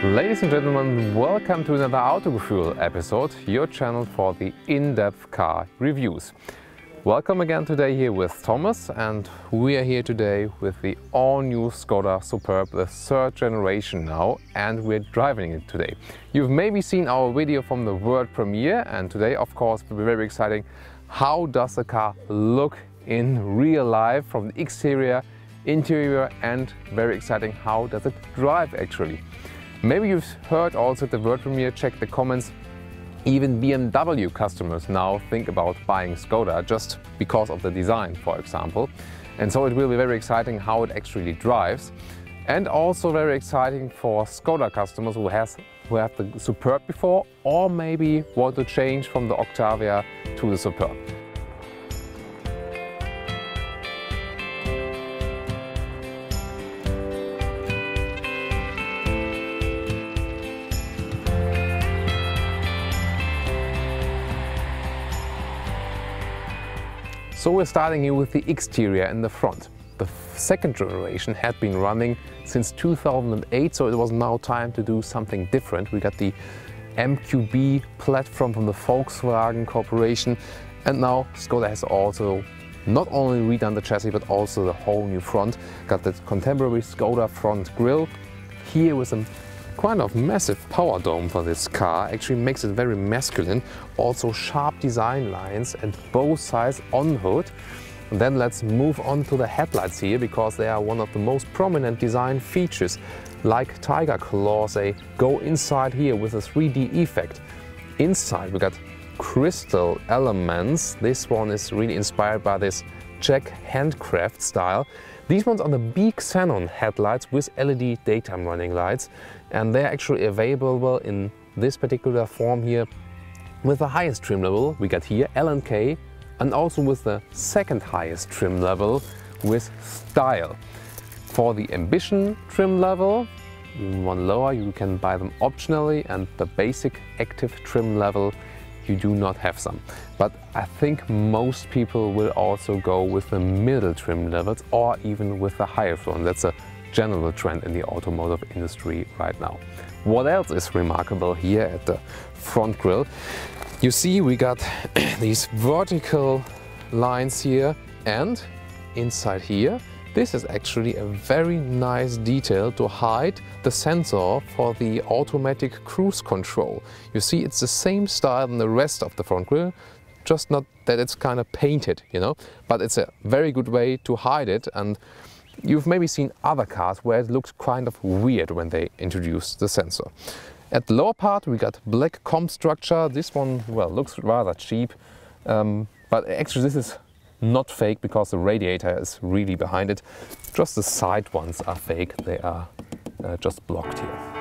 Ladies and gentlemen, welcome to another Autogefühl episode, your channel for the in-depth car reviews. Welcome again today here with Thomas, and we are here today with the all-new Skoda Superb, the third generation now, and we're driving it today. You've maybe seen our video from the world premiere, and today of course will be very exciting. How does the car look in real life from the exterior, interior, and very exciting, how does it drive actually? Maybe you've heard also at the world premiere, check the comments. Even BMW customers now think about buying Skoda just because of the design, for example. And so it will be very exciting how it actually drives. And also very exciting for Skoda customers who have the Superb before, or maybe want to change from the Octavia to the Superb. So we're starting here with the exterior in the front. The second generation had been running since 2008, so it was now time to do something different. We got the MQB platform from the Volkswagen Corporation, and now Skoda has also not only redone the chassis but also the whole new front. Got the contemporary Skoda front grille here with a kind of massive power dome for this car. Actually makes it very masculine. Also sharp design lines at both sides on hood. And then let's move on to the headlights here, because they are one of the most prominent design features. Like tiger claws, they go inside here with a 3D effect. Inside we got crystal elements. This one is really inspired by this Czech handcraft style. These ones are the big xenon headlights with LED daytime running lights, and they're actually available in this particular form here with the highest trim level we got here, L&K, and also with the second highest trim level with Style. For the Ambition trim level, one lower, you can buy them optionally, and the basic active trim level you do not have some. But I think most people will also go with the middle trim levels or even with the highest one. That's a general trend in the automotive industry right now. What else is remarkable here at the front grille? You see we got these vertical lines here, and inside here this is actually a very nice detail to hide the sensor for the automatic cruise control. You see, it's the same style than the rest of the front grille, just not that it's kind of painted, you know, but it's a very good way to hide it. And you've maybe seen other cars where it looked kind of weird when they introduced the sensor. At the lower part we got black comp structure. This one, well, looks rather cheap, but actually this is not fake because the radiator is really behind it. Just the side ones are fake, they are just blocked here.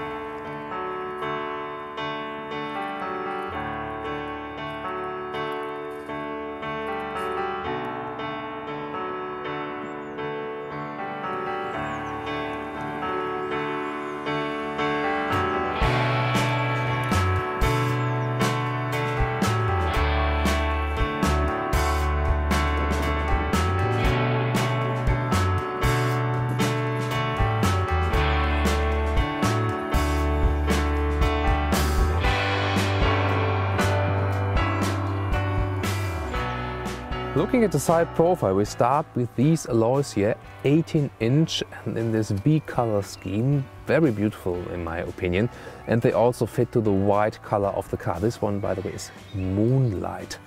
Looking at the side profile, we start with these alloys here, 18-inch, and in this B color scheme, very beautiful in my opinion, and they also fit to the white color of the car. This one, by the way, is Moonlight.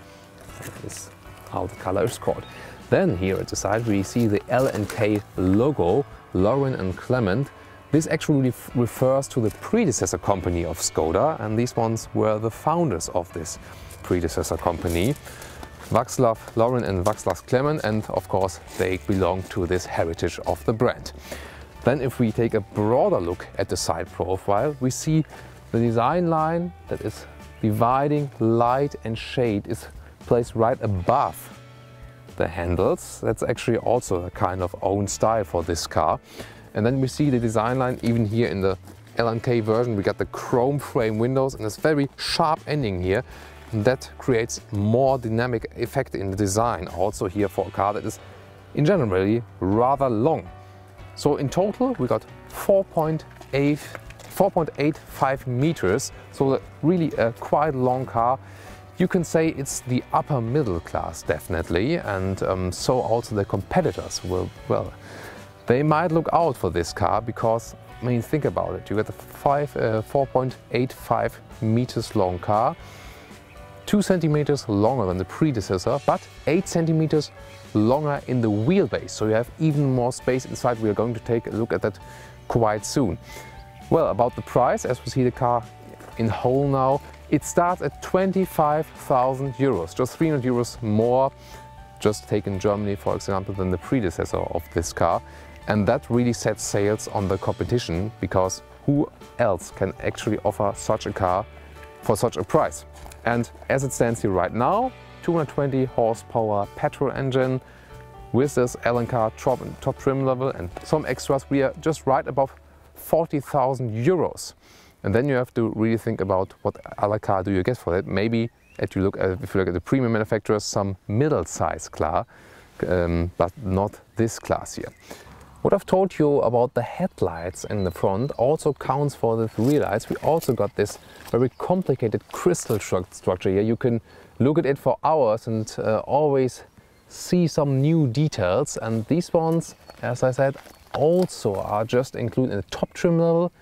That is how the color is called. Then here at the side we see the L&K logo, Laurin and Clement. This actually refers to the predecessor company of Skoda, and these ones were the founders of this predecessor company. Václav Laurin and Václav Klement, and of course they belong to this heritage of the brand. Then if we take a broader look at the side profile, we see the design line that is dividing light and shade is placed right above the handles. That's actually also a kind of own style for this car. And then we see the design line even here in the L&K version. We got the chrome frame windows and this very sharp ending here. And that creates more dynamic effect in the design, also here for a car that is in generally rather long. So in total we got 4.8 4.85 meters, so really a quite long car. You can say it's the upper middle class definitely, and so also the competitors will, well, they might look out for this car because, I mean, think about it, you get a 4.85 meters long car, 2 centimeters longer than the predecessor, but 8 centimeters longer in the wheelbase, so you have even more space inside. We are going to take a look at that quite soon. Well, about the price, as we see the car in whole now, it starts at 25,000 euros, just 300 euros more, just taken in Germany, for example, than the predecessor of this car. And that really sets sails on the competition, because who else can actually offer such a car for such a price? And as it stands here right now, 220 horsepower petrol engine with this L&K top trim level and some extras, we are just right above 40,000 euros. And then you have to really think about what other car do you get for it. Maybe if you look at the premium manufacturers, some middle-size car, but not this class here. What I've told you about the headlights in the front also counts for the rear lights. We also got this very complicated crystal structure here. You can look at it for hours and always see some new details. And these ones, as I said, also are just included in the top trim level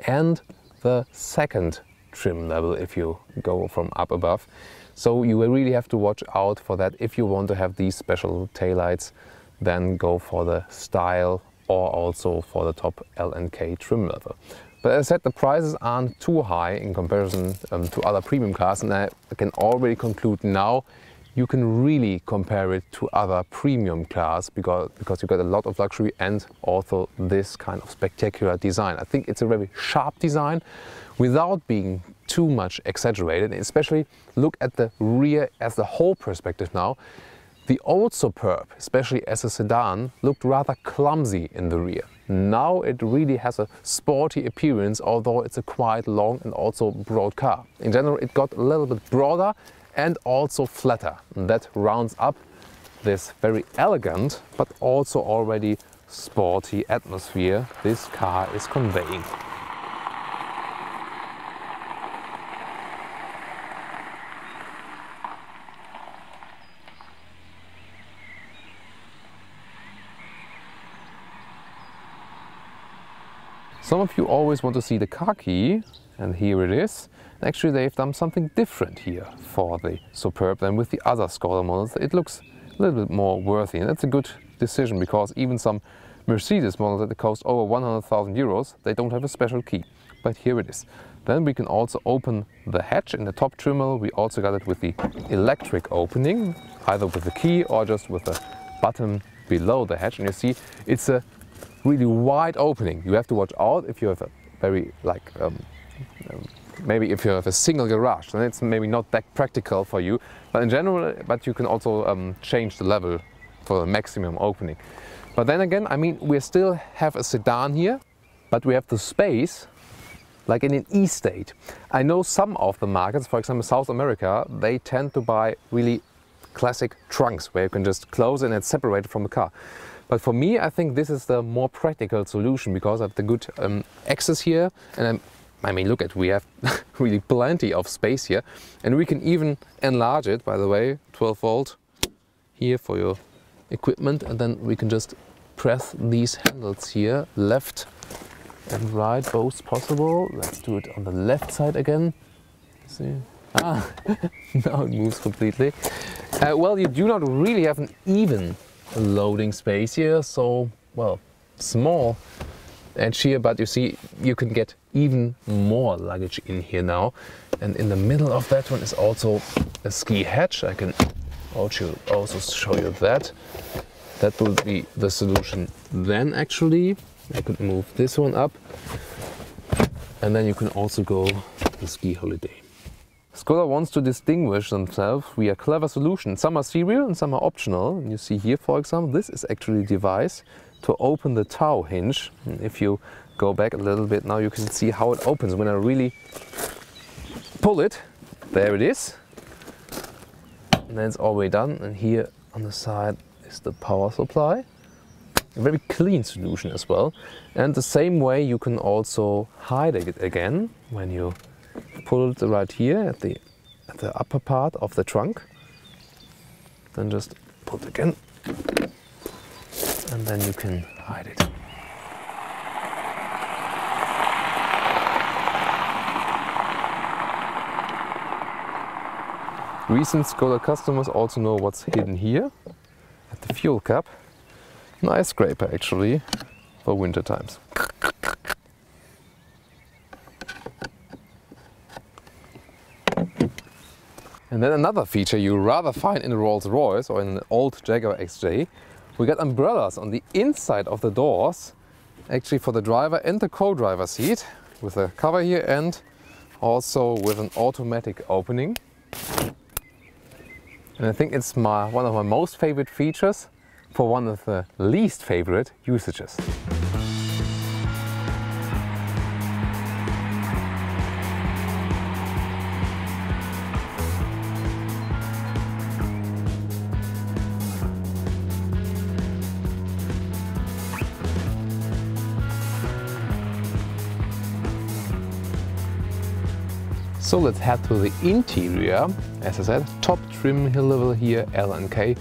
and the second trim level if you go from up above. So you will really have to watch out for that. If you want to have these special taillights, then go for the style or also for the top L&K trim level. But as I said, the prices aren't too high in comparison to other premium cars, and I can already conclude now you can really compare it to other premium cars because you get a lot of luxury and also this kind of spectacular design. I think it's a very sharp design without being too much exaggerated. And especially look at the rear as the whole perspective now. The old Superb, especially as a sedan, looked rather clumsy in the rear. Now it really has a sporty appearance, although it's a quite long and also broad car. In general, it got a little bit broader and also flatter. And that rounds up this very elegant but also already sporty atmosphere this car is conveying. Some of you always want to see the car key, and here it is. Actually, they've done something different here for the Superb than with the other Skoda models. It looks a little bit more worthy, and that's a good decision because even some Mercedes models that cost over 100,000 euros, they don't have a special key. But here it is. Then we can also open the hatch in the top trim level. We also got it with the electric opening, either with the key or just with a button below the hatch. And you see, it's a really wide opening. You have to watch out if you have a very maybe if you have a single garage, then it's maybe not that practical for you. But in general, you can also change the level for the maximum opening. But then again, I mean, we still have a sedan here, but we have the space like in an E-State. I know some of the markets, for example South America, they tend to buy really classic trunks where you can just close it and it's separated from the car. But for me, I think this is the more practical solution because I have the good access here, and I mean, look at, we have really plenty of space here, and we can even enlarge it, by the way, 12 volt here for your equipment, and then we can just press these handles here, left and right, both possible. Let's do it on the left side again. See? Ah, now it moves completely. Well, you do not really have an even loading space here, so, well, small edge here, but you see, you can get even more luggage in here now. And in the middle of that one is also a ski hatch. I can also show you that. That will be the solution then, actually. I could move this one up, and then you can also go the ski holiday. Skoda wants to distinguish themselves via clever solutions. Some are serial and some are optional. And you see here, for example, this is actually a device to open the tow hinge. And if you go back a little bit now, you can see how it opens. When I really pull it, there it is. And then it's all the way done. And here on the side is the power supply. a very clean solution as well. And the same way you can also hide it again when you pull it right here at the upper part of the trunk. Then just pull it again, and then you can hide it. Recent Skoda customers also know what's hidden here at the fuel cap. Nice scraper actually for winter times. And then another feature you rather find in a Rolls-Royce or in an old Jaguar XJ, we got umbrellas on the inside of the doors, actually for the driver and the co-driver seat, with a cover here and also with an automatic opening. And I think it's one of my most favorite features for one of the least favorite usages. So let's head to the interior. As I said, top trim level here, L&K,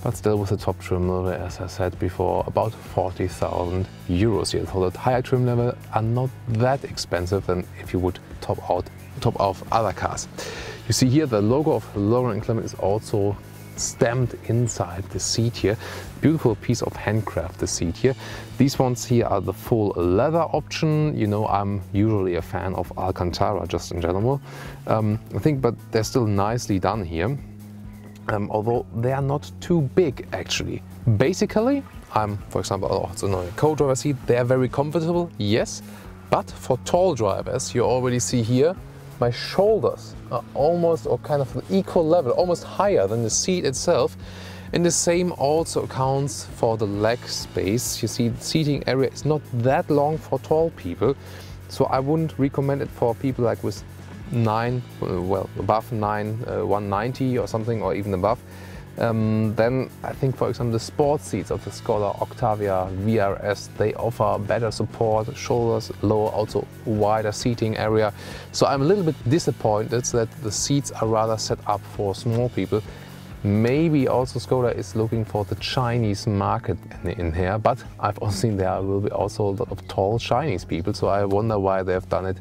but still with the top trim level, as I said before, about 40,000 euros here. So the higher trim level are not that expensive than if you would top off other cars. You see here the logo of Lauren & Clement is also stamped inside the seat here. Beautiful piece of handcraft, the seat here. These ones here are the full leather option. You know, I'm usually a fan of Alcantara just in general. I think, but they're still nicely done here. Although they are not too big actually. Basically, I'm, for example, also in a co-driver seat. They are very comfortable, yes, but for tall drivers, you already see here, my shoulders are almost or kind of equal level, almost higher than the seat itself. And the same also accounts for the leg space. You see, the seating area is not that long for tall people, so I wouldn't recommend it for people like with above 190 or something, or even above. Then I think, for example, the sports seats of the Skoda Octavia VRS, they offer better support, shoulders lower, also wider seating area. So I'm a little bit disappointed that the seats are rather set up for small people. Maybe also Skoda is looking for the Chinese market in here, but I've also seen there will be also a lot of tall Chinese people, so I wonder why they've done it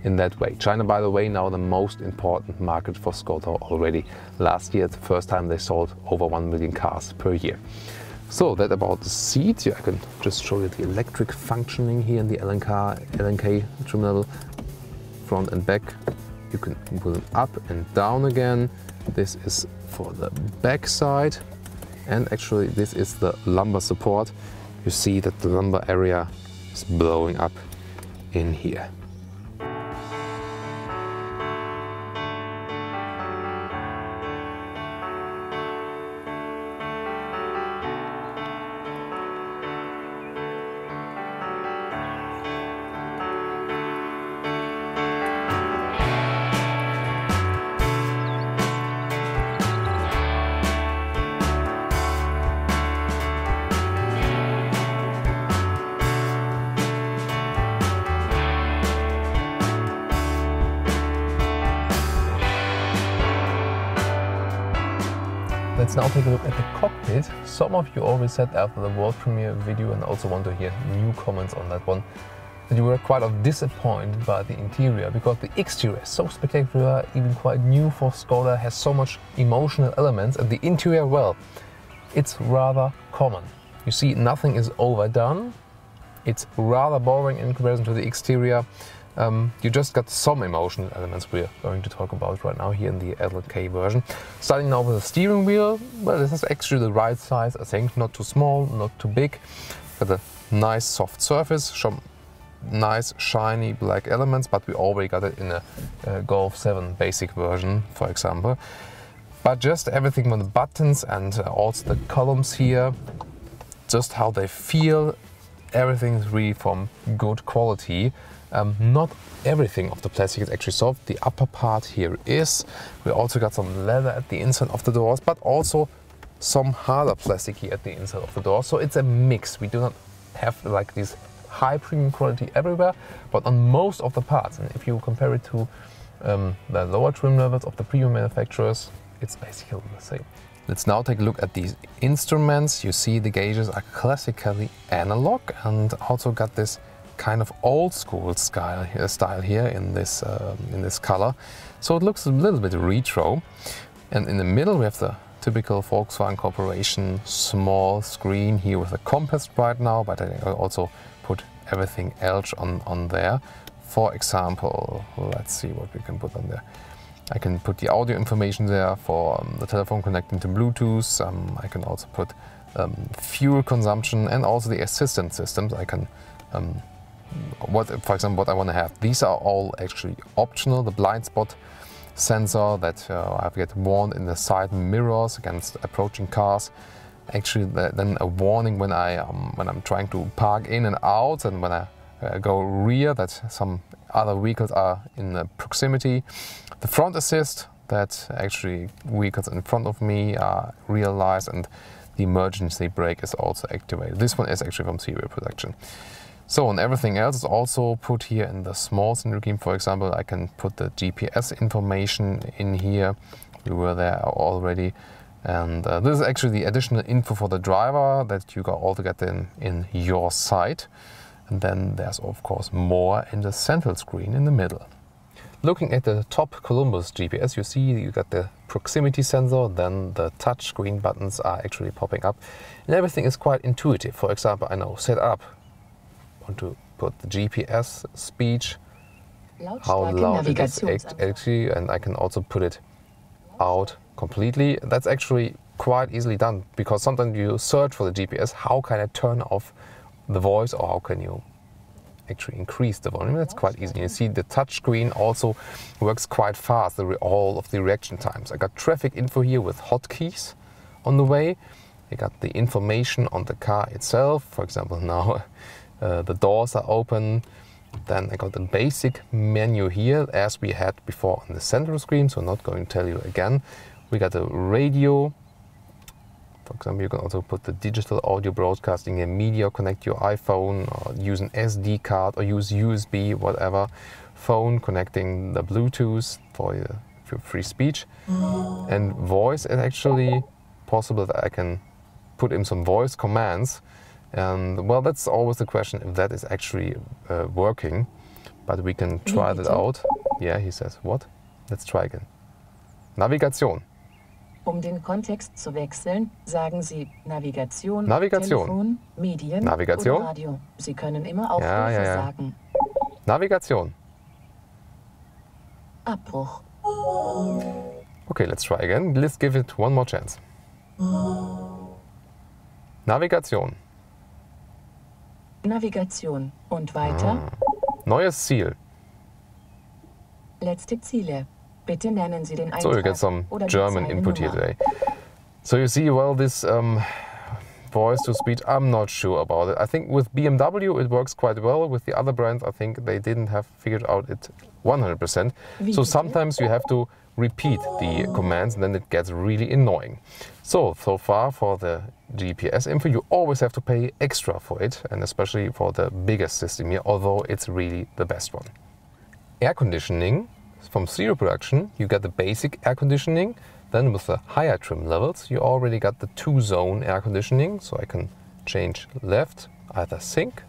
in that way. China, by the way, now the most important market for Skoda already. Last year, the first time they sold over 1 million cars per year. So that about the seat. I can just show you the electric functioning here in the L&K trim level, front and back. You can pull them up and down again. This is for the back side, and actually this is the lumbar support. You see that the lumbar area is blowing up in here. Let's now take a look at the cockpit. Some of you already said after the world premiere video, and also want to hear new comments on that one, that you were quite disappointed by the interior, because the exterior is so spectacular, even quite new for Skoda, has so much emotional elements, and the interior, well, it's rather common. You see, nothing is overdone. It's rather boring in comparison to the exterior. You just got some emotional elements we're going to talk about right now here in the L&K version. Starting now with the steering wheel. Well, this is actually the right size, I think. Not too small, not too big. Got a nice soft surface, some nice shiny black elements, but we already got it in a Golf 7 basic version, for example. But just everything on the buttons and also the columns here, just how they feel, everything is really from good quality. Not everything of the plastic is actually soft. The upper part here is. We also got some leather at the inside of the doors, but also some harder plastic here at the inside of the door. So it's a mix. We do not have like this high premium quality everywhere, but on most of the parts. And if you compare it to the lower trim levels of the premium manufacturers, it's basically the same. Let's now take a look at these instruments. You see the gauges are classically analog and also got this kind of old school style here in this color. So it looks a little bit retro. And in the middle we have the typical Volkswagen Corporation small screen here with a compass right now, but I also put everything else on there. For example, let's see what we can put on there. I can put the audio information there for the telephone connecting to Bluetooth. I can also put fuel consumption and also the assistant systems. I can, for example, what I want to have. These are all actually optional. The blind spot sensor that I get warned in the side mirrors against approaching cars. Actually, then a warning when I'm trying to park in and out, and when I go rear, that some other vehicles are in proximity. The front assist, that actually vehicles in front of me are realized, and the emergency brake is also activated. This one is actually from serial production. So on everything else is also put here in the small center scheme. For example, I can put the GPS information in here. We were there already. And this is actually the additional info for the driver that you got all to get in your sight. And then there's of course more in the central screen in the middle. Looking at the top Columbus GPS, you see you got the proximity sensor, then the touch screen buttons are actually popping up. And everything is quite intuitive. For example, I know set up, want to put the GPS speech, how loud it is actually, and I can also put it out completely. That's actually quite easily done, because sometimes you search for the GPS, how can I turn off the voice, or how can you actually increase the volume. That's quite easy. You see the touch screen also works quite fast, all of the reaction times. I got traffic info here with hotkeys on the way. I got the information on the car itself. For example, now the doors are open. Then I got the basic menu here as we had before on the central screen, so I'm not going to tell you again. We got a radio. For example, you can also put the digital audio broadcasting in media, connect your iPhone, or use an SD card, or use USB, whatever. Phone connecting the Bluetooth for your free speech. And voice is actually possible that I can put in some voice commands. And well, that's always the question if that is actually working. But we can try that out. Yeah, he says, what? Let's try again. Navigation. Den Kontext zu wechseln, sagen Sie Navigation, Navigation. Telefon, Medien Navigation. oder Radio. Sie können immer auch Hilfe sagen. Navigation. Abbruch. Okay, let's try again. Let's give it one more chance. Navigation. Navigation. Und weiter? Neues Ziel. Letzte Ziele. Bitte nennen Sie den Eintrag. So you get some German input here today. So you see, well, this voice to speech, I'm not sure about it. I think with BMW it works quite well. With the other brands, I think they didn't have figured out it 100%. So sometimes you have to repeat the commands, and then it gets really annoying. So far for the GPS info, you always have to pay extra for it, and especially for the biggest system here, although it's really the best one. Air conditioning. From serial production, you get the basic air conditioning. Then with the higher trim levels, you already got the 2-zone air conditioning. So I can change left, either sync,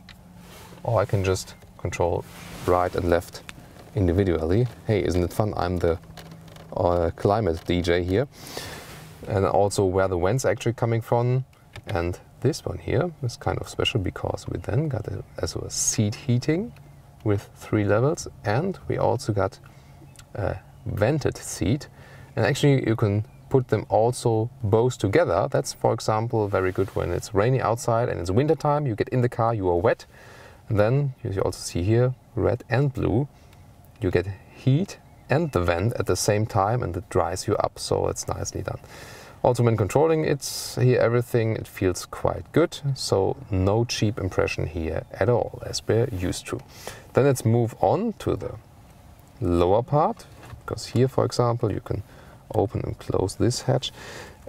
or I can just control right and left individually. Hey, isn't it fun? I'm the climate DJ here. And also where the vents actually coming from. And this one here is kind of special because we then got it as well seat heating with 3 levels, and we also got a vented seat, and actually you can put them also both together. That's, for example, very good when it's rainy outside and it's winter time. You get in the car, you are wet, and then you also see here red and blue. You get heat and the vent at the same time, and it dries you up, so it's nicely done. Also when controlling it here, everything, it feels quite good, so no cheap impression here at all, as we're used to. Then let's move on to the lower part, because here, for example, you can open and close this hatch.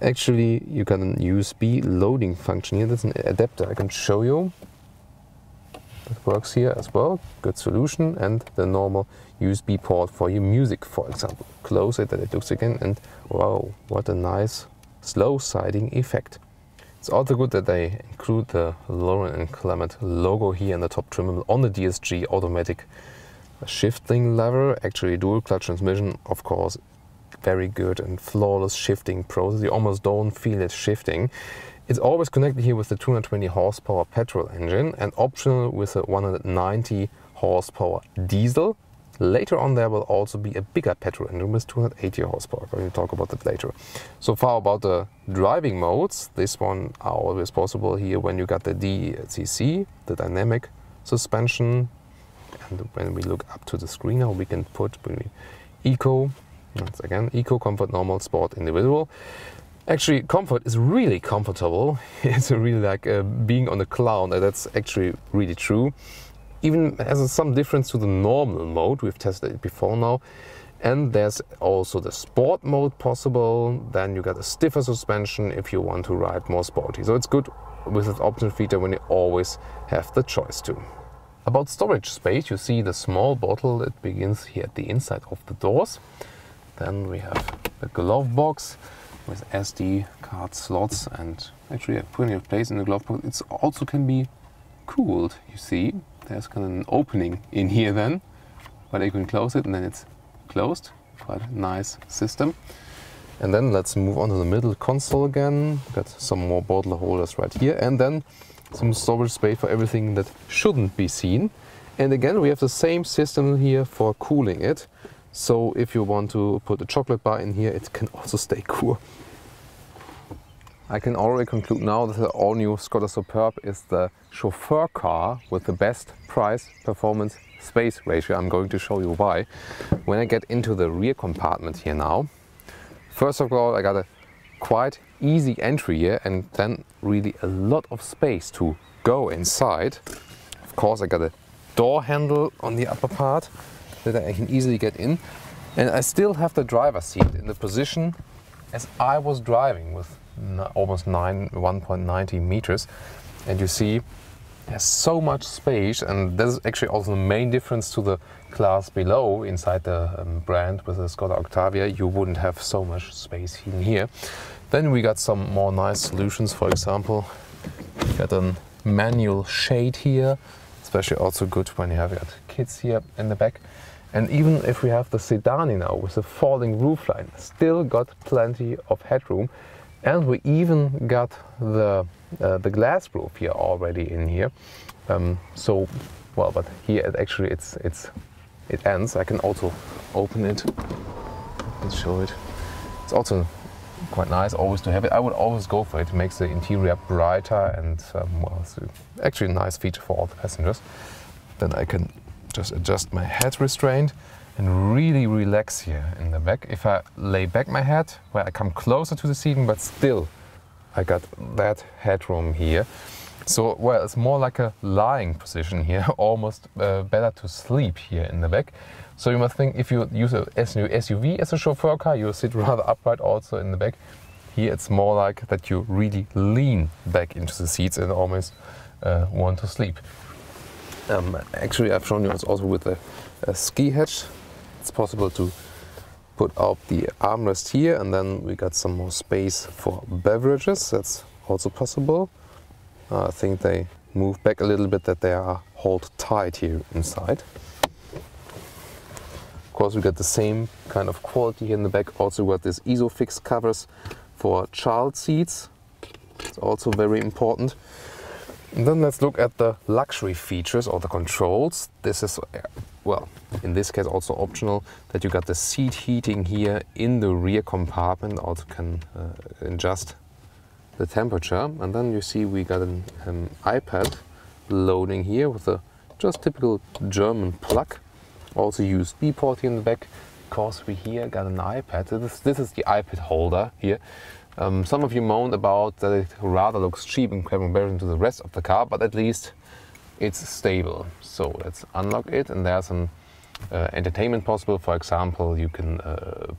Actually, you got an USB loading function here. That's an adapter I can show you. It works here as well. Good solution. And the normal USB port for your music, for example. Close it and it looks again, and wow, what a nice slow sliding effect. It's also good that they include the Lauren and Clement logo here in the top trim on the DSG automatic shifting lever. Actually dual clutch transmission, of course, very good and flawless shifting process. You almost don't feel it shifting. It's always connected here with the 220 horsepower petrol engine and optional with a 190 horsepower diesel. Later on there will also be a bigger petrol engine with 280 horsepower. We'll talk about that later. So far about the driving modes. This one are always possible here when you got the DCC, the dynamic suspension. And when we look up to the screen now, we can put Eco, once again, Eco, Comfort, Normal, Sport, Individual. Actually, Comfort is really comfortable. It's really like being on a cloud. That's actually really true. Even has some difference to the normal mode. We've tested it before now. And there's also the sport mode possible. Then you got a stiffer suspension if you want to ride more sporty. So it's good with this optional feature when you always have the choice to. About storage space, you see the small bottle that begins here at the inside of the doors. Then we have the glove box with SD card slots, and actually have plenty of place in the glove box. It also can be cooled, you see. There's kind of an opening in here then, but you can close it and then it's closed. Quite a nice system. And then let's move on to the middle console again. Got some more bottle holders right here, and then some storage space for everything that shouldn't be seen. And again, we have the same system here for cooling it. So if you want to put a chocolate bar in here, it can also stay cool. I can already conclude now that the all-new Skoda Superb is the chauffeur car with the best price, performance, space ratio. I'm going to show you why. When I get into the rear compartment here now, first of all, I got a quite easy entry here and then really a lot of space to go inside. Of course, I got a door handle on the upper part that I can easily get in. And I still have the driver's seat in the position as I was driving with almost 1.90 meters. And you see there's so much space, and this is actually also the main difference to the class below inside the brand with the Skoda Octavia. You wouldn't have so much space in here. Then we got some more nice solutions. For example, we got a manual shade here, especially also good when you have got kids here in the back. And even if we have the sedan now with the falling roofline, still got plenty of headroom. And we even got the glass roof here already in here. So, well, but here it ends. I can also open it and show it. It's also quite nice always to have it. I would always go for it. It makes the interior brighter and well, it's actually a nice feature for all the passengers. Then I can just adjust my head restraint and really relax here in the back. If I lay back my head, where I come closer to the seating, but still I got that headroom here. So, well, it's more like a lying position here, almost better to sleep here in the back. So you must think if you use a SUV as a chauffeur car, you sit rather upright also in the back. Here it's more like that you really lean back into the seats and almost want to sleep. Actually, I've shown you it's also with a ski hatch. It's possible to put out the armrest here, and then we got some more space for beverages. That's also possible. I think they move back a little bit, that they are held tight here inside. Of course, we got the same kind of quality here in the back. Also got this ISOFIX covers for child seats. It's also very important. And then let's look at the luxury features or the controls. This is, well, in this case also optional, that you got the seat heating here in the rear compartment. Also can adjust the temperature. And then you see we got an iPad loading here with a just typical German plug. Also USB port here in the back. Of course, we here got an iPad. This is the iPad holder here. Some of you moaned about that it rather looks cheap in comparison to the rest of the car, but at least it's stable. So let's unlock it, and there's an entertainment possible. For example, you can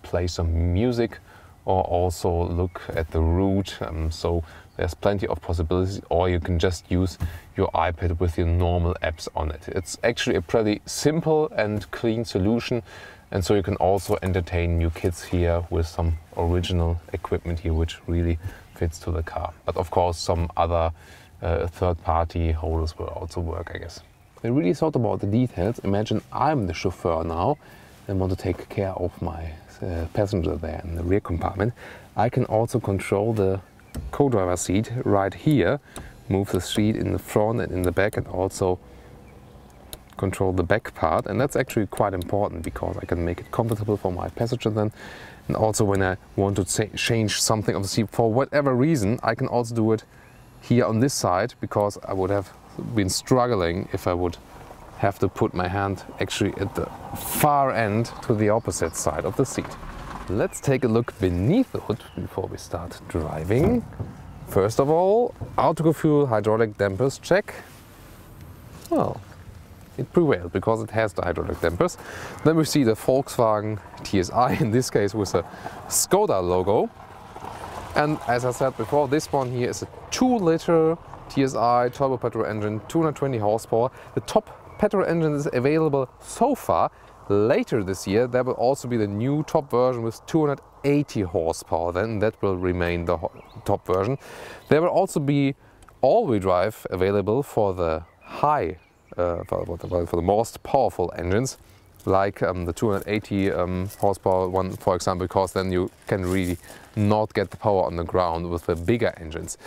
play some music or also look at the route. So there's plenty of possibilities, or you can just use your iPad with your normal apps on it. It's actually a pretty simple and clean solution, and so you can also entertain your kids here with some original equipment here which really fits to the car. But of course some other third-party holders will also work, I guess. I really thought about the details. Imagine I'm the chauffeur now and want to take care of my passenger there in the rear compartment. I can also control the co-driver seat right here, move the seat in the front and in the back, and also control the back part. And that's actually quite important because I can make it comfortable for my passenger then. And also when I want to change something of the seat for whatever reason, I can also do it here on this side, because I would have been struggling if I would have to put my hand actually at the far end to the opposite side of the seat. Let's take a look beneath the hood before we start driving. First of all, Autogefühl hydraulic dampers check. Well, it prevailed because it has the hydraulic dampers. Then we see the Volkswagen TSI, in this case with a Skoda logo. And as I said before, this one here is a 2-liter TSI turbo petrol engine, 220 horsepower. The top petrol engine is available so far. Later this year there will also be the new top version with 280 horsepower, then that will remain the top version. There will also be all-wheel drive available for the high, for the most powerful engines, like the 280 horsepower one, for example, because then you can really not get the power on the ground with the bigger engines.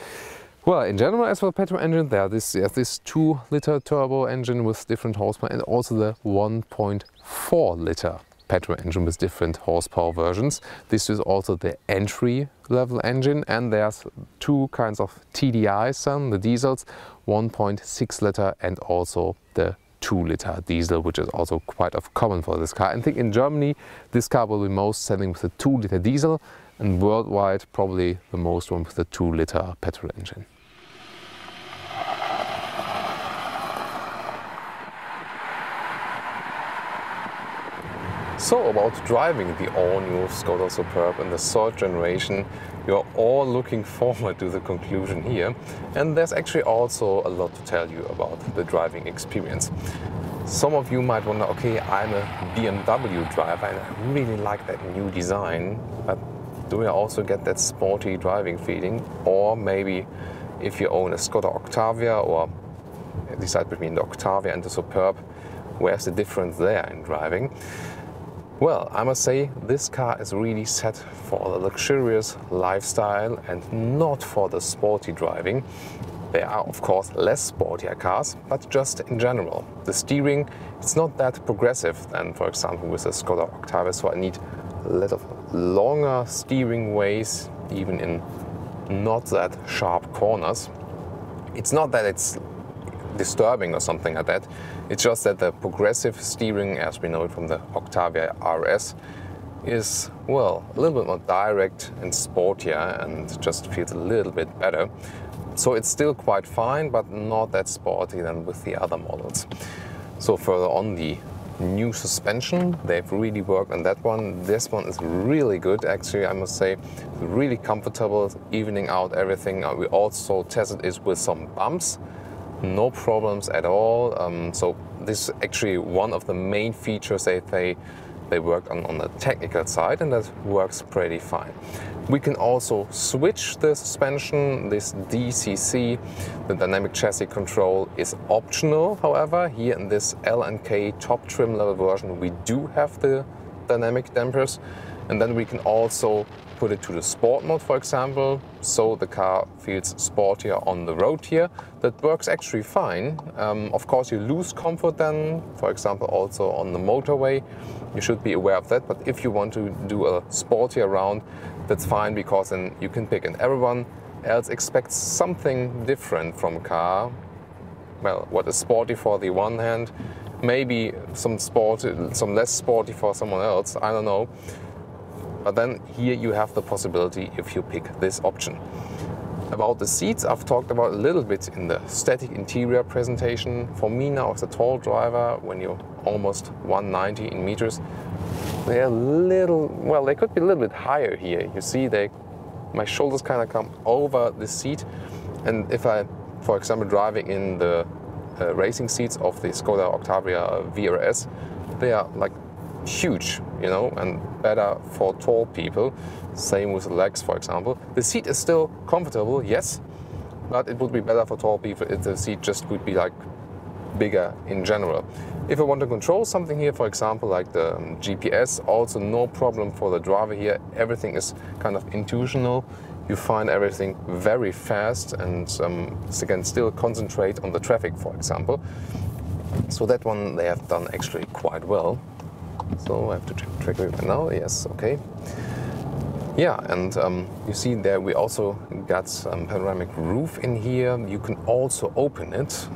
Well, in general, as for the petrol engine, there is this 2-liter turbo engine with different horsepower, and also the 1.4-liter petrol engine with different horsepower versions. This is also the entry-level engine, and there's two kinds of TDIs, the diesels, 1.6-liter and also the 2-liter diesel, which is also quite common for this car. I think in Germany this car will be most selling with the 2-liter diesel, and worldwide probably the most one with the 2-liter petrol engine. So about driving the all-new Skoda Superb in the 3rd generation, you're all looking forward to the conclusion here, and there's actually also a lot to tell you about the driving experience. Some of you might wonder, okay, I'm a BMW driver and I really like that new design, but do I also get that sporty driving feeling? Or maybe if you own a Skoda Octavia, or decide between the Octavia and the Superb, where's the difference there in driving? Well, I must say this car is really set for the luxurious lifestyle and not for the sporty driving. There are of course less sportier cars, but just in general. The steering, it's not that progressive than, for example, with the Skoda Octavia, so I need a lot of longer steering ways, even in not that sharp corners. It's not that it's disturbing or something like that. It's just that the progressive steering, as we know it from the Octavia RS, is, well, a little bit more direct and sportier and just feels a little bit better. So it's still quite fine, but not that sporty than with the other models. So further on, the new suspension, they've really worked on that one. This one is really good, actually, I must say. Really comfortable, evening out everything. We also tested it with some bumps. No problems at all. So this is actually one of the main features they worked on the technical side, and that works pretty fine. We can also switch the suspension. This DCC, the dynamic chassis control, is optional. However, here in this L&K top trim level version, we do have the dynamic dampers, and then we can also put it to the sport mode, for example, so the car feels sportier on the road here. That works actually fine. Of course, you lose comfort then, for example, also on the motorway. You should be aware of that, but if you want to do a sportier round, that's fine, because then you can pick, and everyone else expects something different from a car. Well, what is sporty for the one hand, maybe some less sporty for someone else, I don't know. But then here you have the possibility if you pick this option. About the seats, I've talked about a little bit in the static interior presentation. For me now, as a tall driver, when you're almost 190 in meters, They're a little, well, they could be a little bit higher here. You see, my shoulders kind of come over the seat. And if I, for example, driving in the racing seats of the Skoda Octavia VRS, they are like huge, you know, and better for tall people. Same with the legs, for example. The seat is still comfortable, yes, but it would be better for tall people if the seat just would be like bigger in general. If I want to control something here, for example, like the GPS, also no problem for the driver here. Everything is kind of intuitional. You find everything very fast and you can still concentrate on the traffic, for example. So that one they have done actually quite well. So I have to check track record now. Yes, okay. Yeah, and you see there we also got some panoramic roof in here. You can also open it.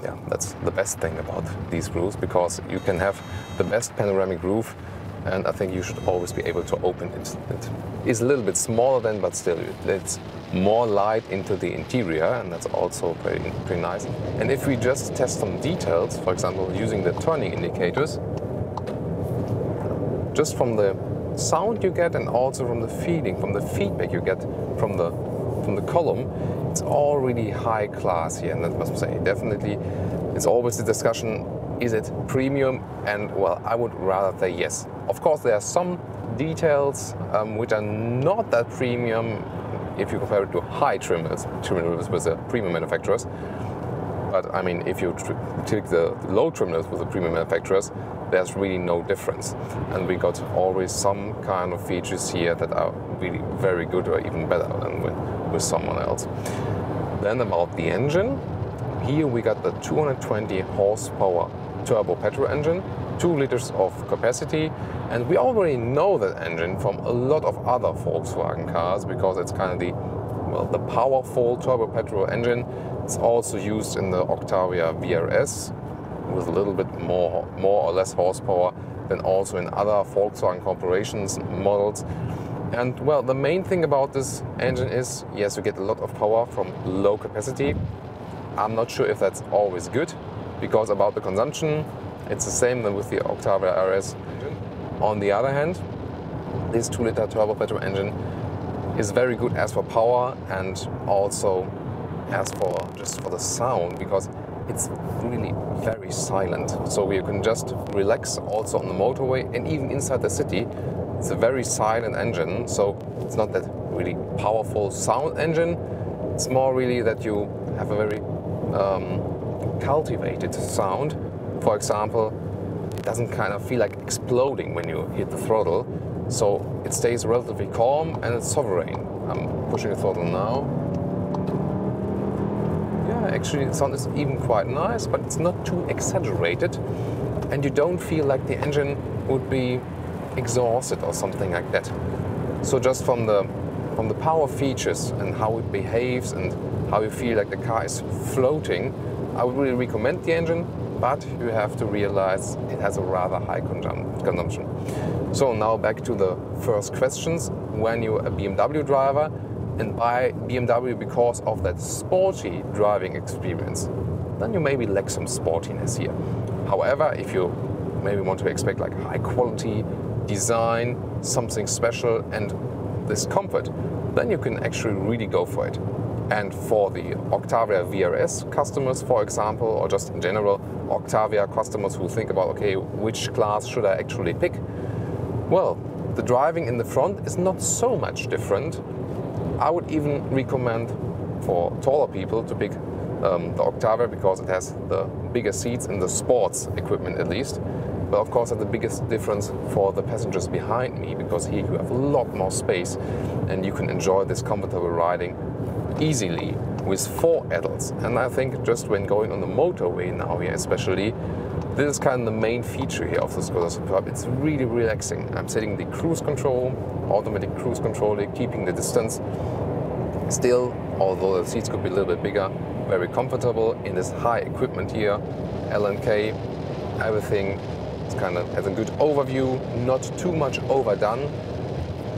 Yeah, that's the best thing about these roofs, because you can have the best panoramic roof, and I think you should always be able to open it. It is a little bit smaller than, but still it's more light into the interior, and that's also pretty nice. And if we just test some details, for example, using the turning indicators, just from the sound you get and also from the feeling, from the feedback you get from the column, it's all really high class here, and I must say, definitely, it's always the discussion, is it premium? And well, I would rather say yes. Of course, there are some details which are not that premium if you compare it to high trim levels with the premium manufacturers. But I mean, if you take the low trim levels with the premium manufacturers, there's really no difference. And we got always some kind of features here that are really very good, or even better than with someone else. Then about the engine, here we got the 220 horsepower turbo petrol engine, 2 liters of capacity, and we already know that engine from a lot of other Volkswagen cars, because it's kind of the powerful turbo petrol engine. It's also used in the Octavia VRS with a little bit more or less horsepower than also in other Volkswagen Corporations models. And well, the main thing about this engine is, yes, you get a lot of power from low capacity. I'm not sure if that's always good, because about the consumption, it's the same than with the Octavia RS engine. On the other hand, this 2-liter turbo petrol engine is very good as for power and also as for just for the sound, because it's really very silent. So you can just relax also on the motorway and even inside the city. It's a very silent engine, so it's not that really powerful sound engine. It's more really that you have a very cultivated sound. For example, it doesn't kind of feel like exploding when you hit the throttle. So it stays relatively calm and it's sovereign. I'm pushing the throttle now. Yeah, actually the sound is even quite nice, but it's not too exaggerated. And you don't feel like the engine would be exhausted or something like that. So just from the power features and how it behaves and how you feel like the car is floating, I would really recommend the engine, but you have to realize it has a rather high consumption. So now back to the first questions. When you're a BMW driver and buy BMW because of that sporty driving experience, then you maybe lack some sportiness here. However, if you maybe want to expect like high quality design, something special and this comfort, then you can actually really go for it. And for the Octavia VRS customers, for example, or just in general Octavia customers who think about, okay, which class should I actually pick? Well, the driving in the front is not so much different. I would even recommend for taller people to pick the Octavia, because it has the bigger seats in the sports equipment at least. But of course, that's the biggest difference for the passengers behind me, because here you have a lot more space and you can enjoy this comfortable riding easily with 4 adults. And I think just when going on the motorway now here especially, this is kind of the main feature here of the Skoda Superb. It's really relaxing. I'm setting the cruise control, automatic cruise control, keeping the distance. Still, although the seats could be a little bit bigger, very comfortable in this high equipment here, L&K, everything kind of has a good overview, not too much overdone.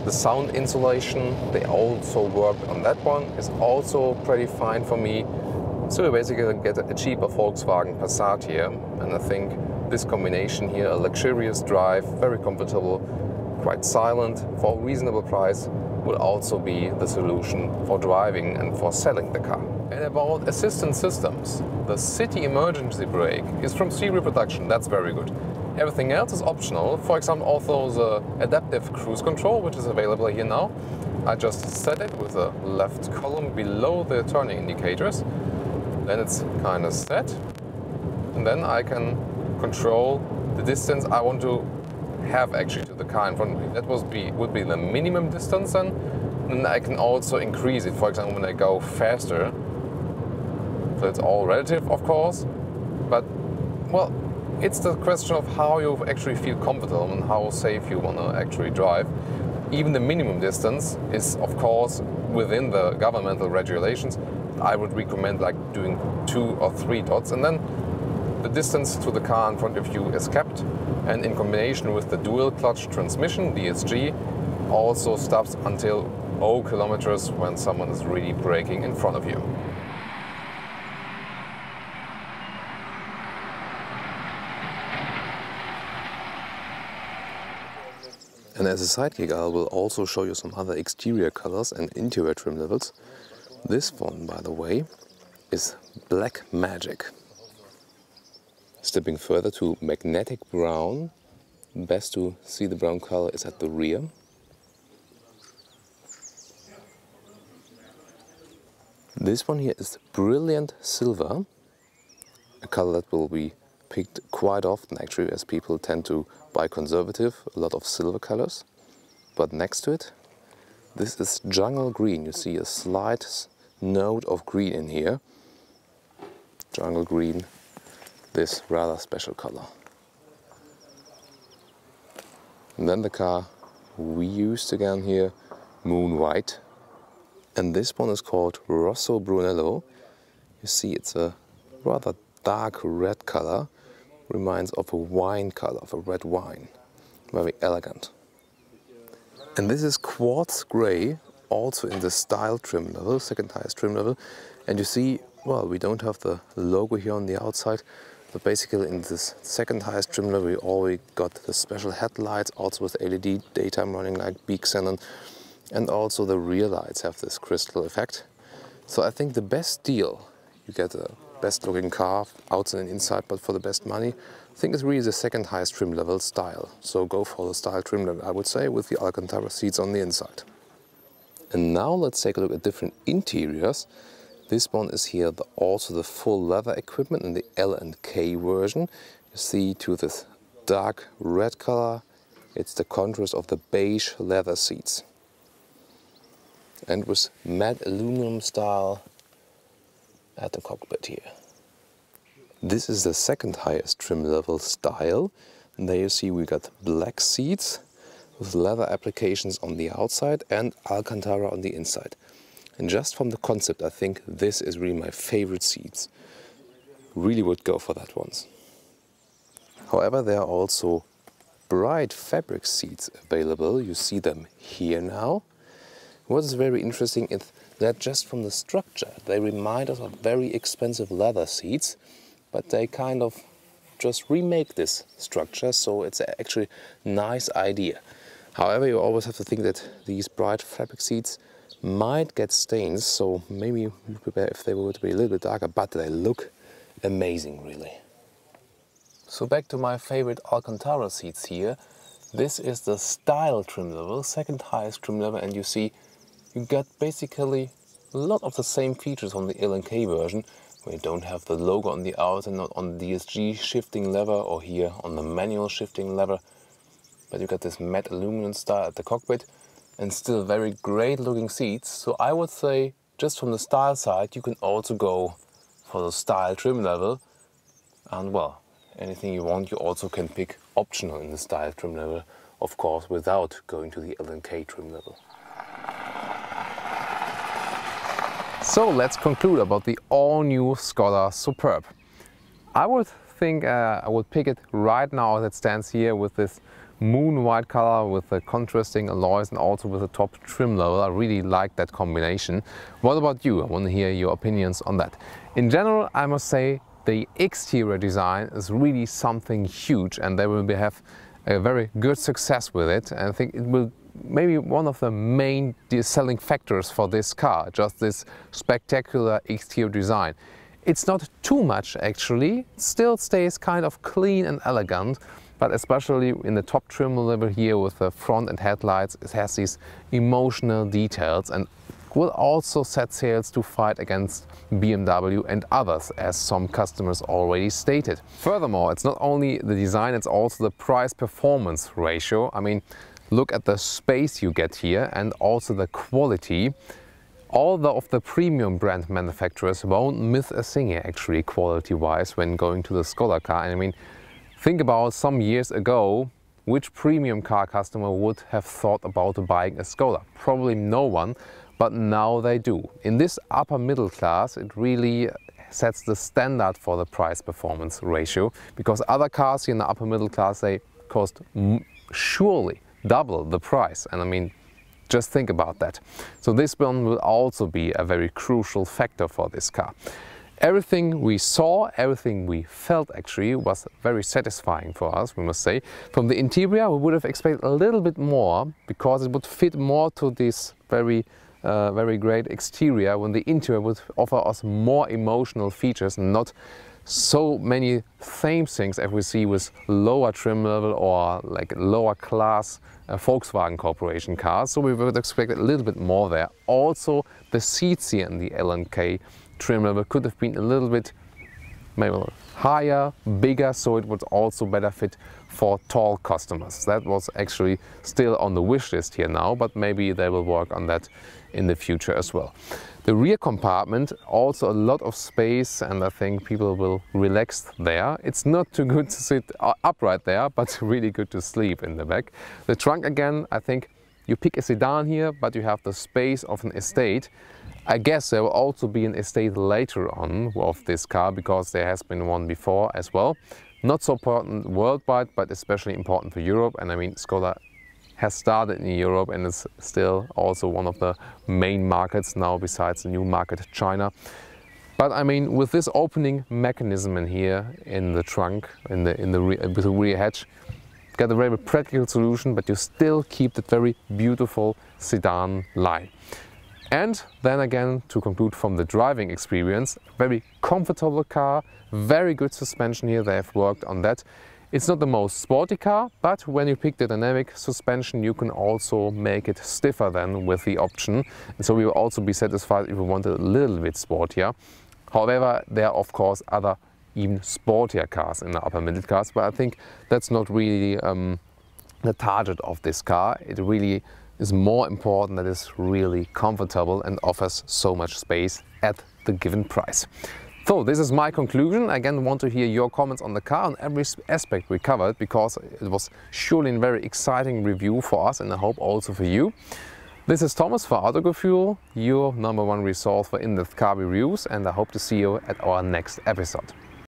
The sound insulation, they also worked on that one, is also pretty fine for me. So you basically get a cheaper Volkswagen Passat here, and I think this combination here, a luxurious drive, very comfortable, quite silent, for a reasonable price, will also be the solution for driving and for selling the car. And about assistance systems, the city emergency brake is from serial production, that's very good. Everything else is optional, for example also the adaptive cruise control, which is available here now. I just set it with the left column below the turning indicators. Then it's kind of set, and then I can control the distance I want to have actually to the car in front of me. That would be the minimum distance then, and I can also increase it, for example when I go faster. So it's all relative of course, but well, it's the question of how you actually feel comfortable and how safe you want to actually drive. Even the minimum distance is of course within the governmental regulations. I would recommend like doing 2 or 3 dots, and then the distance to the car in front of you is kept, and in combination with the dual clutch transmission, DSG, also stops until 0 kilometers when someone is really braking in front of you. And as a side gig, I will also show you some other exterior colors and interior trim levels. This one, by the way, is Black Magic. Stepping further to magnetic brown. Best to see the brown color is at the rear. This one here is Brilliant Silver, a color that will be picked quite often actually, as people tend to buy conservative, a lot of silver colors. But next to it, this is Jungle Green. You see a slight note of green in here. Jungle Green, this rather special color. And then the car we used again here, Moon White. And this one is called Rosso Brunello. You see it's a rather dark red color. Reminds of a wine color, of a red wine. Very elegant. And this is Quartz Gray, also in the style trim level, second highest trim level. And you see, well, we don't have the logo here on the outside, but basically in this second highest trim level we already got the special headlights, also with LED daytime running light, beak xenon, and also the rear lights have this crystal effect. So I think the best deal, you get a best looking car outside and inside, but for the best money, I think it's really the second highest trim level style. So go for the style trim level, I would say, with the Alcantara seats on the inside. And now let's take a look at different interiors. This one is here also the full leather equipment in the L&K version. You see to this dark red color, it's the contrast of the beige leather seats. And with matte aluminum style at the cockpit here. This is the second highest trim level style. And there you see we got black seats with leather applications on the outside and Alcantara on the inside. And just from the concept, I think this is really my favorite seats. Really would go for that ones. However, there are also bright fabric seats available. You see them here now. What is very interesting is that just from the structure, they remind us of very expensive leather seats, but they kind of just remake this structure, so it's actually a nice idea. However, you always have to think that these bright fabric seats might get stains, so maybe you prepare if they were to be a little bit darker, but they look amazing really. So back to my favorite Alcantara seats here. This is the style trim level, second highest trim level, and you see you get basically a lot of the same features on the L&K version, where you don't have the logo on the outside, not on the DSG shifting lever or here on the manual shifting lever, but you got this matte aluminum style at the cockpit and still very great looking seats. So I would say just from the style side you can also go for the style trim level, and well, anything you want you also can pick optional in the style trim level, of course, without going to the L&K trim level. So let's conclude about the all-new Skoda Superb. I would think I would pick it right now as it stands here with this moon white color with the contrasting alloys and also with the top trim level. I really like that combination. What about you? I want to hear your opinions on that. In general, I must say the exterior design is really something huge, and they will have a very good success with it. And I think it will maybe one of the main selling factors for this car, just this spectacular exterior design. It's not too much actually, it still stays kind of clean and elegant, but especially in the top trim level here with the front and headlights, it has these emotional details and will also set sails to fight against BMW and others, as some customers already stated. Furthermore, it's not only the design, it's also the price-performance ratio. I mean, look at the space you get here and also the quality. All of the premium brand manufacturers won't miss a thing here actually, quality-wise, when going to the Skoda car. And I mean, think about some years ago, which premium car customer would have thought about buying a Skoda? Probably no one, but now they do. In this upper middle class, it really sets the standard for the price-performance ratio, because other cars here in the upper middle class, they cost surely double the price. And I mean, just think about that. So this one will also be a very crucial factor for this car. Everything we saw, everything we felt actually was very satisfying for us, we must say. From the interior, we would have expected a little bit more, because it would fit more to this very great exterior, when the interior would offer us more emotional features and not so many same things as we see with lower trim level or like lower class Volkswagen Corporation cars. So we would expect a little bit more there. Also, the seats here in the L&K trim level could have been a little bit maybe higher, bigger, so it would also better fit for tall customers. That was actually still on the wish list here now, but maybe they will work on that in the future as well. The rear compartment, also a lot of space, and I think people will relax there. It's not too good to sit upright there, but really good to sleep in the back. The trunk again, I think you pick a sedan here, but you have the space of an estate. I guess there will also be an estate later on of this car, because there has been one before as well. Not so important worldwide, but especially important for Europe. And I mean, Skoda has started in Europe and is still also one of the main markets now, besides the new market, China. But I mean, with this opening mechanism in here in the trunk, with the rear hatch, get a very practical solution, but you still keep that very beautiful sedan line. And then again, to conclude from the driving experience, very comfortable car, very good suspension here, they have worked on that. It's not the most sporty car, but when you pick the dynamic suspension, you can also make it stiffer than with the option. And so we will also be satisfied if we want it a little bit sportier. However, there are of course other even sportier cars in the upper middle class, but I think that's not really the target of this car. It really is more important that it's really comfortable and offers so much space at the given price. So this is my conclusion. Again, want to hear your comments on the car, on every aspect we covered, because it was surely a very exciting review for us, and I hope also for you. This is Thomas for Autogefühl, your #1 resource for in-depth car reviews, and I hope to see you at our next episode.